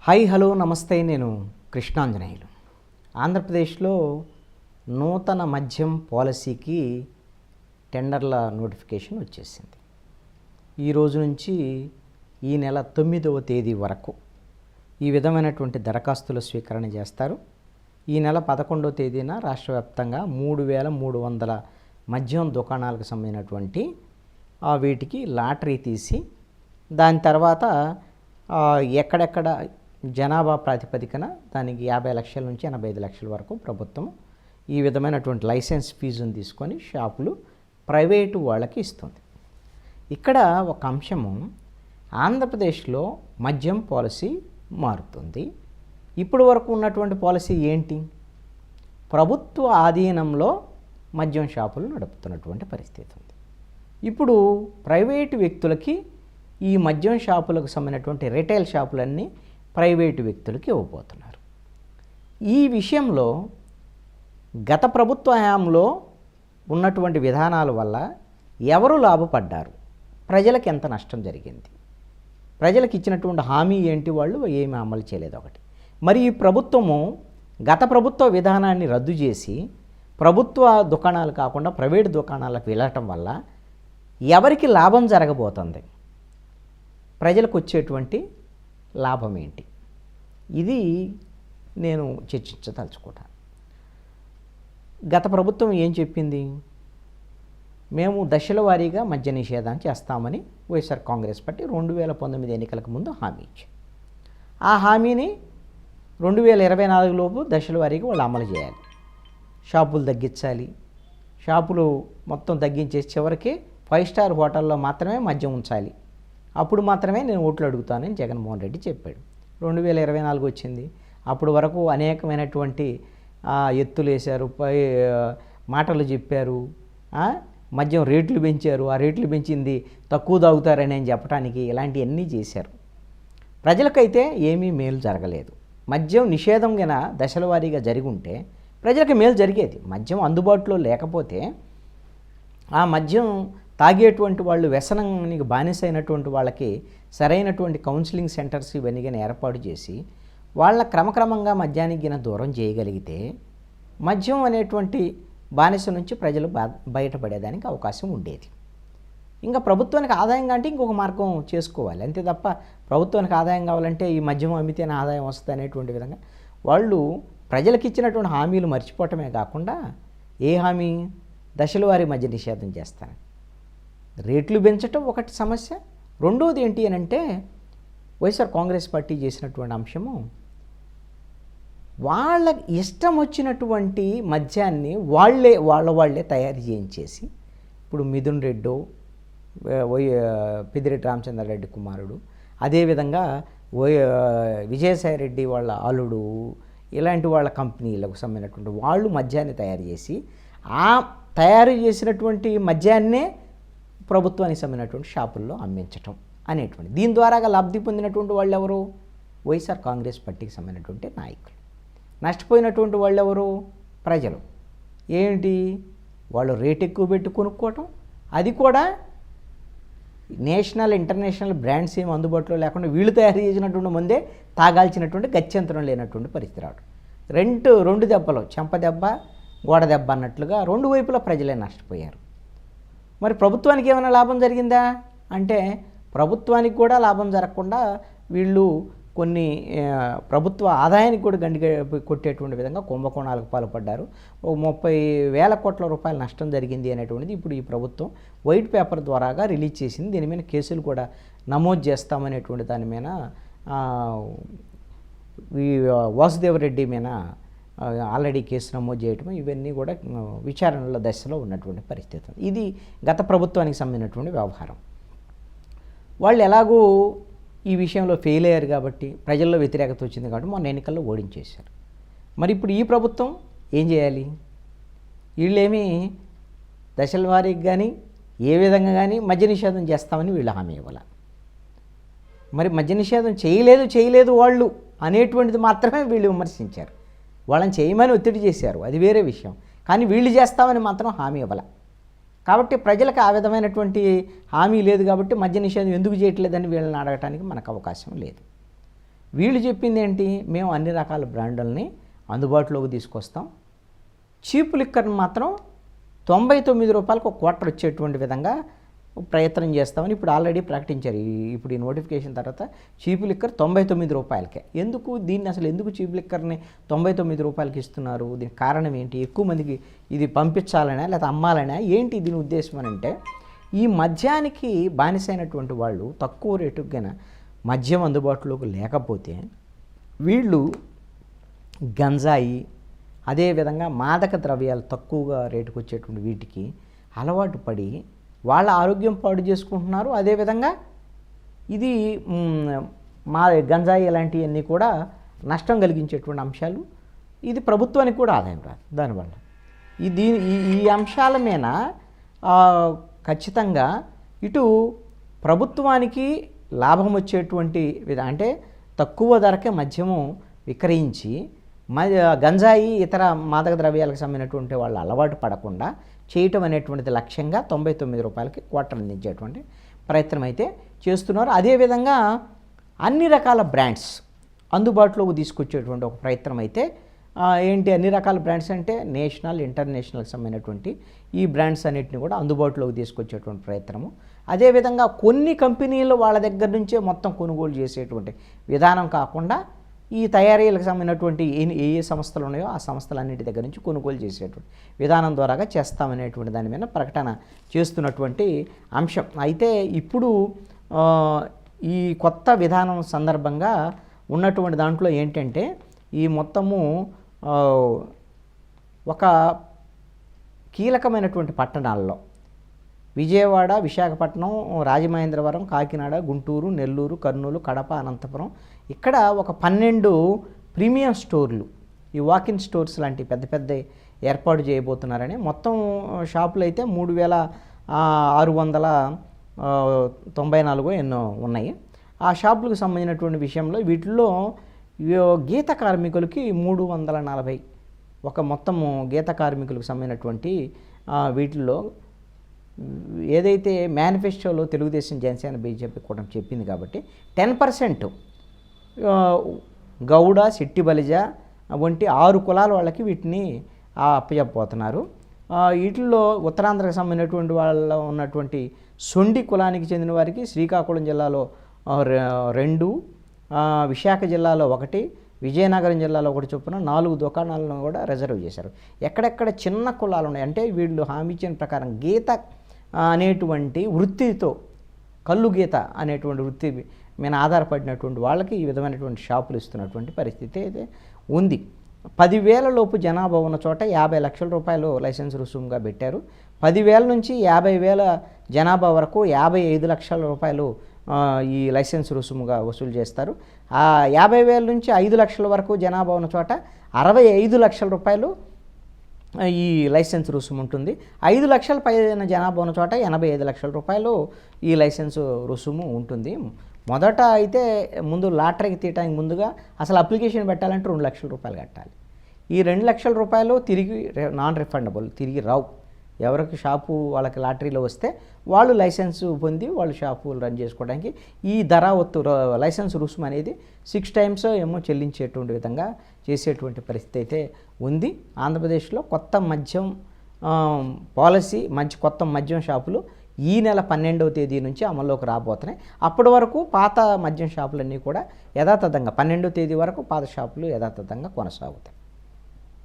Hi hello నమస్తే. నేను కృష్ణాంజనేయులు. ఆంధ్రప్రదేశ్లో నూతన మద్యం పాలసీకి టెండర్ల నోటిఫికేషన్ వచ్చేసింది. ఈ రోజు నుంచి ఈ నెల 9వ తేదీ వరకు ఈ విధమైనటువంటి దరఖాస్తుల స్వీకరణ చేస్తారు. ఈ నెల 11వ తేదీన రాష్ట్ర వ్యాప్తంగా 3300 మద్యం దుకాణాలకు సంబంధించినటువంటి వీటికి లాటరీ తీసి దాని తర్వాత ఎక్కడెక్కడ జనాభా ప్రాతిపదికన దానికి 50 లక్షల నుంచి 85 లక్షల వరకు ప్రభుత్వం ఈ విధమైనటువంటి లైసెన్స్ ఫీజును తీసుకొని షాపులు ప్రైవేటు వాళ్ళకి ఇస్తుంది. ఇక్కడ ఒక అంశము, ఆంధ్రప్రదేశ్లో మద్యం పాలసీ మారుతుంది. ఇప్పటి వరకు ఉన్నటువంటి పాలసీ ఏంటి? ప్రభుత్వ ఆధీనంలో మద్యం షాపులు నడుపుతున్నటువంటి పరిస్థితి ఉంది. ఇప్పుడు ప్రైవేటు వ్యక్తులకి ఈ మద్యం షాపులకు సంబంధించినటువంటి రిటైల్ షాపులన్నీ ప్రైవేటు వ్యక్తులకి ఇవ్వబోతున్నారు. ఈ విషయంలో గత ప్రభుత్వ హయాంలో ఉన్నటువంటి విధానాల వల్ల ఎవరు లాభపడ్డారు, ప్రజలకు ఎంత నష్టం జరిగింది, ప్రజలకు ఇచ్చినటువంటి హామీ ఏంటి, వాళ్ళు ఏమి అమలు చేయలేదు ఒకటి. మరి ఈ ప్రభుత్వము గత ప్రభుత్వ విధానాన్ని రద్దు చేసి ప్రభుత్వ దుకాణాలు కాకుండా ప్రైవేటు దుకాణాలకు వెళ్ళటం వల్ల ఎవరికి లాభం జరగబోతుంది, ప్రజలకు వచ్చేటువంటి లాభం ఏంటి, ఇది నేను చర్చించదలుచుకుంటాను. గత ప్రభుత్వం ఏం చెప్పింది? మేము దశల వారీగా మద్య నిషేధం చేస్తామని వైఎస్ఆర్ కాంగ్రెస్ పార్టీ 2019 ఎన్నికలకు ముందు హామీ ఇచ్చింది. ఆ హామీని 2024 లోపు దశల వారీగా వాళ్ళు అమలు చేయాలి. షాపులు తగ్గించాలి, షాపులు మొత్తం తగ్గించేసి చివరికి 5 స్టార్ హోటల్లో మాత్రమే మద్యం ఉంచాలి, అప్పుడు మాత్రమే నేను ఓట్లు అడుగుతానని జగన్మోహన్ రెడ్డి చెప్పాడు. 2024 వచ్చింది. అప్పుడు వరకు అనేకమైనటువంటి ఎత్తులు వేశారు, మాటలు చెప్పారు, మద్యం రేట్లు పెంచారు, ఆ రేట్లు పెంచింది తక్కువ తాగుతారని అని చెప్పడానికి ఇలాంటివన్నీ చేశారు. ప్రజలకైతే ఏమీ మేలు జరగలేదు. మద్యం నిషేధం గిన దశల వారీగా జరిగి ఉంటే ప్రజలకు మేలు జరిగేది. మద్యం అందుబాటులో లేకపోతే ఆ మద్యం తాగేటువంటి వాళ్ళు, వ్యసనానికి బానిసైనటువంటి వాళ్ళకి సరైనటువంటి కౌన్సిలింగ్ సెంటర్స్ ఇవన్నీ కానీ ఏర్పాటు చేసి వాళ్ళ క్రమక్రమంగా మద్యానికి గిన దూరం చేయగలిగితే మద్యం అనేటువంటి బానిస నుంచి ప్రజలు బయటపడేదానికి అవకాశం ఉండేది. ఇంకా ప్రభుత్వానికి ఆదాయం అంటే ఇంకొక మార్గం చేసుకోవాలి, అంతే తప్ప ప్రభుత్వానికి ఆదాయం కావాలంటే ఈ మద్యం అమ్మితేనే ఆదాయం వస్తుంది అనేటువంటి విధంగా వాళ్ళు ప్రజలకు ఇచ్చినటువంటి హామీలు మర్చిపోవటమే కాకుండా, ఏ హామీ? దశల వారీ మద్య నిషేధం చేస్తాను, రేట్లు పెంచటం ఒకటి సమస్య. రెండోది ఏంటి అని అంటే, వైఎస్ఆర్ కాంగ్రెస్ పార్టీ చేసినటువంటి అంశము, వాళ్ళకి ఇష్టం వచ్చినటువంటి మద్యాన్ని వాళ్ళే తయారు చేయించేసి, ఇప్పుడు మిథున్ రెడ్డో, పెద్దిరెడ్డి రామచంద్రారెడ్డి కుమారుడు, అదేవిధంగా విజయసాయి రెడ్డి వాళ్ళ అల్లుడు, ఇలాంటి వాళ్ళ కంపెనీలకు సంబంధించినటువంటి వాళ్ళు మద్యాన్ని తయారు చేసి, ఆ తయారు చేసినటువంటి మద్యాన్నే ప్రభుత్వానికి సంబంధించినటువంటి షాపుల్లో అమ్మించటం అనేటువంటి, దీని ద్వారాగా లబ్ధి పొందినటువంటి వాళ్ళు ఎవరు? వైఎస్ఆర్ కాంగ్రెస్ పార్టీకి సంబంధించినటువంటి నాయకులు. నష్టపోయినటువంటి వాళ్ళు ఎవరు? ప్రజలు. ఏంటి? వాళ్ళు రేట్ ఎక్కువ పెట్టి కొనుక్కోవటం, అది కూడా నేషనల్ ఇంటర్నేషనల్ బ్రాండ్స్ ఏమి అందుబాటులో లేకుండా వీళ్ళు తయారు చేసినటువంటి ముందే తాగాల్సినటువంటి గత్యంతరం లేనటువంటి పరిస్థితి రావడం. రెండు దెబ్బలు, చెంప దెబ్బ గోడ దెబ్బ అన్నట్లుగా రెండు వైపులా ప్రజలే నష్టపోయారు. మరి ప్రభుత్వానికి ఏమైనా లాభం జరిగిందా అంటే, ప్రభుత్వానికి కూడా లాభం జరగకుండా వీళ్ళు కొన్ని ప్రభుత్వ ఆదాయానికి కూడా గండి కొట్టేటువంటి విధంగా కుంభకోణాలకు పాల్పడ్డారు. 30,000 కోట్ల రూపాయల నష్టం జరిగింది అనేటువంటిది ఇప్పుడు ఈ ప్రభుత్వం వైట్ పేపర్ ద్వారాగా రిలీజ్ చేసింది. దీని మీద కేసులు కూడా నమోదు చేస్తామనేటువంటి దాని మీద వాసుదేవరెడ్డి మీద ఆల్రెడీ కేసు నమోదు చేయటం, ఇవన్నీ కూడా విచారణల దశలో ఉన్నటువంటి పరిస్థితి. ఇది గత ప్రభుత్వానికి సంబంధించినటువంటి వ్యవహారం. వాళ్ళు ఎలాగూ ఈ విషయంలో ఫెయిల్ అయ్యారు కాబట్టి, ప్రజల్లో వ్యతిరేకత వచ్చింది కాబట్టి మొన్న ఎన్నికల్లో ఓడించేశారు. మరి ఇప్పుడు ఈ ప్రభుత్వం ఏం చేయాలి? వీళ్ళేమీ దశల వారీకి కానీ ఏ విధంగా కానీ మద్య నిషేధం చేస్తామని వీళ్ళు హామీ ఇవ్వాలి. మరి మద్య నిషేధం చేయలేదు వాళ్ళు అనేటువంటిది మాత్రమే వీళ్ళు విమర్శించారు. వాళ్ళని చేయమని ఒత్తిడి చేశారు, అది వేరే విషయం. కానీ వీళ్ళు చేస్తామని మాత్రం హామీ ఇవ్వాలి. కాబట్టి ప్రజలకు ఆ విధమైనటువంటి హామీ లేదు కాబట్టి మద్య నిషేధం ఎందుకు చేయట్లేదని వీళ్ళని అడగటానికి మనకు అవకాశం లేదు. వీళ్ళు చెప్పింది ఏంటి, మేము అన్ని రకాల బ్రాండుల్ని అందుబాటులోకి తీసుకొస్తాం, చీప్ లిక్కర్ని మాత్రం 99 రూపాయలకు ఒక క్వార్టర్ వచ్చేటువంటి విధంగా ప్రయత్నం చేస్తామని ఇప్పుడు ఆల్రెడీ ప్రకటించారు. ఇప్పుడు ఈ నోటిఫికేషన్ తర్వాత చీప్ లిక్కర్ 99 రూపాయలకే. ఎందుకు దీన్ని అసలు ఎందుకు చీప్ లిక్కర్ని 99 రూపాయలకి ఇస్తున్నారు? దీనికి కారణం ఏంటి? ఎక్కువ మందికి ఇది పంపించాలనా లేదా అమ్మాలనా ఏంటి దీని ఉద్దేశం అని అంటే, ఈ మద్యానికి బానిసైనటువంటి వాళ్ళు తక్కువ రేటుకైనా మద్యం అందుబాటులోకి లేకపోతే వీళ్ళు గంజాయి అదేవిధంగా మాదక ద్రవ్యాలు తక్కువగా రేటుకు వచ్చేటువంటి వీటికి అలవాటు పడి వాళ్ళ ఆరోగ్యం పాడు చేసుకుంటున్నారు. అదేవిధంగా ఇది మా గంజాయి ఇలాంటివన్నీ కూడా నష్టం కలిగించేటువంటి అంశాలు. ఇది ప్రభుత్వానికి కూడా ఆదాయం రాదు దానివల్ల. ఈ అంశాల మీద ఖచ్చితంగా ఇటు ప్రభుత్వానికి లాభం వచ్చేటువంటి అంటే తక్కువ ధరకే మద్యము విక్రయించి గంజాయి ఇతర మాదక ద్రవ్యాలకు సంబంధించినటువంటి వాళ్ళు అలవాటు పడకుండా చేయటం అనేటువంటిది లక్ష్యంగా 99 రూపాయలకి క్వార్టర్ అందించేటువంటి ప్రయత్నం అయితే చేస్తున్నారు. అదేవిధంగా అన్ని రకాల బ్రాండ్స్ అందుబాటులోకి తీసుకొచ్చేటువంటి ఒక ప్రయత్నం అయితే ఏంటి, అన్ని రకాల బ్రాండ్స్ అంటే నేషనల్ ఇంటర్నేషనల్కి సంబంధించినటువంటి ఈ బ్రాండ్స్ అన్నిటిని కూడా అందుబాటులోకి తీసుకొచ్చేటువంటి ప్రయత్నము. అదేవిధంగా కొన్ని కంపెనీలు వాళ్ళ దగ్గర నుంచే మొత్తం కొనుగోలు చేసేటువంటి విధానం కాకుండా ఈ తయారీలకు సంబంధించినటువంటి ఏ సంస్థలు ఉన్నాయో ఆ సంస్థలన్నింటి దగ్గర నుంచి కొనుగోలు చేసేటువంటి విధానం ద్వారాగా చేస్తామనేటువంటి దాని మీద ప్రకటన చేస్తున్నటువంటి అంశం. అయితే ఇప్పుడు ఈ కొత్త విధానం సందర్భంగా ఉన్నటువంటి దాంట్లో ఏంటంటే ఈ మొత్తము ఒక కీలకమైనటువంటి పట్టణాల్లో విజయవాడ, విశాఖపట్నం, రాజమహేంద్రవరం, కాకినాడ, గుంటూరు, నెల్లూరు, కర్నూలు, కడప, అనంతపురం ఇక్కడ ఒక 12 ప్రీమియం స్టోర్లు, ఈ వాకిన్ స్టోర్స్ లాంటి పెద్ద పెద్ద ఏర్పాటు చేయబోతున్నారని. మొత్తం షాపులు అయితే 3694 ఎన్నో ఉన్నాయి. ఆ షాపులకు సంబంధించినటువంటి విషయంలో వీటిల్లో గీత కార్మికులకి 340 ఒక మొత్తము గీత కార్మికులకు సంబంధించినటువంటి వీటిల్లో ఏదైతే మేనిఫెస్టోలో తెలుగుదేశం, జనసేన, బీజేపీ కూడా చెప్పింది కాబట్టి 10% గౌడ, శెట్టి, బలిజ వంటి 6 కులాల వాళ్ళకి వీటిని అప్పచెప్పబోతున్నారు. వీటిల్లో ఉత్తరాంధ్రకు సంబంధించినటువంటి వాళ్ళ ఉన్నటువంటి సొండి కులానికి చెందిన వారికి శ్రీకాకుళం జిల్లాలో 2, విశాఖ జిల్లాలో 1, విజయనగరం జిల్లాలో 1 చొప్పున 4 దుకాణాలను కూడా రిజర్వ్ చేశారు. ఎక్కడెక్కడ చిన్న కులాలు ఉన్నాయి అంటే వీళ్ళు హామీ ఇచ్చిన ప్రకారం గీత అనేటువంటి వృత్తితో, కళ్ళు గీత అనేటువంటి వృత్తి మీద ఆధారపడినటువంటి వాళ్ళకి ఈ విధమైనటువంటి షాపులు ఇస్తున్నటువంటి పరిస్థితి అయితే ఉంది. 10,000 లోపు జనాభా ఉన్న చోట 50 లక్షల రూపాయలు లైసెన్స్ రుసుముగా పెట్టారు. 10,000 నుంచి 50,000 జనాభా వరకు 55 లక్షల రూపాయలు ఈ లైసెన్స్ రుసుముగా వసూలు చేస్తారు. 50,000 నుంచి 5 లక్షల వరకు జనాభా ఉన్న చోట 65 లక్షల రూపాయలు ఈ లైసెన్స్ రుసుము ఉంటుంది. 5 లక్షల పైన జనాభా ఉన్న చోట 85 లక్షల రూపాయలు ఈ లైసెన్స్ రుసుము ఉంటుంది. మొదట అయితే ముందు లాటరీకి తీయడానికి ముందుగా అసలు అప్లికేషన్ పెట్టాలంటే 2 లక్షల రూపాయలు కట్టాలి. ఈ 2 లక్షల రూపాయలు తిరిగి నాన్ రిఫండబుల్, తిరిగి రావు. ఎవరికి షాపు వాళ్ళకి లాటరీలో వస్తే వాళ్ళు లైసెన్స్ పొంది వాళ్ళు షాపు రన్ చేసుకోవడానికి ఈ ధరావత్తు లైసెన్స్ రుసుము అనేది 6 times ఏమో చెల్లించేటువంటి విధంగా చేసేటువంటి పరిస్థితి అయితే ఉంది. ఆంధ్రప్రదేశ్లో కొత్త మద్యం పాలసీ, కొత్త మద్యం షాపులు ఈ నెల 12వ తేదీ నుంచి అమల్లోకి రాబోతున్నాయి. అప్పటి వరకు పాత మద్యం షాపులన్నీ కూడా యథాతథంగా 12వ తేదీ వరకు పాత షాపులు యథాతథంగా కొనసాగుతాయి.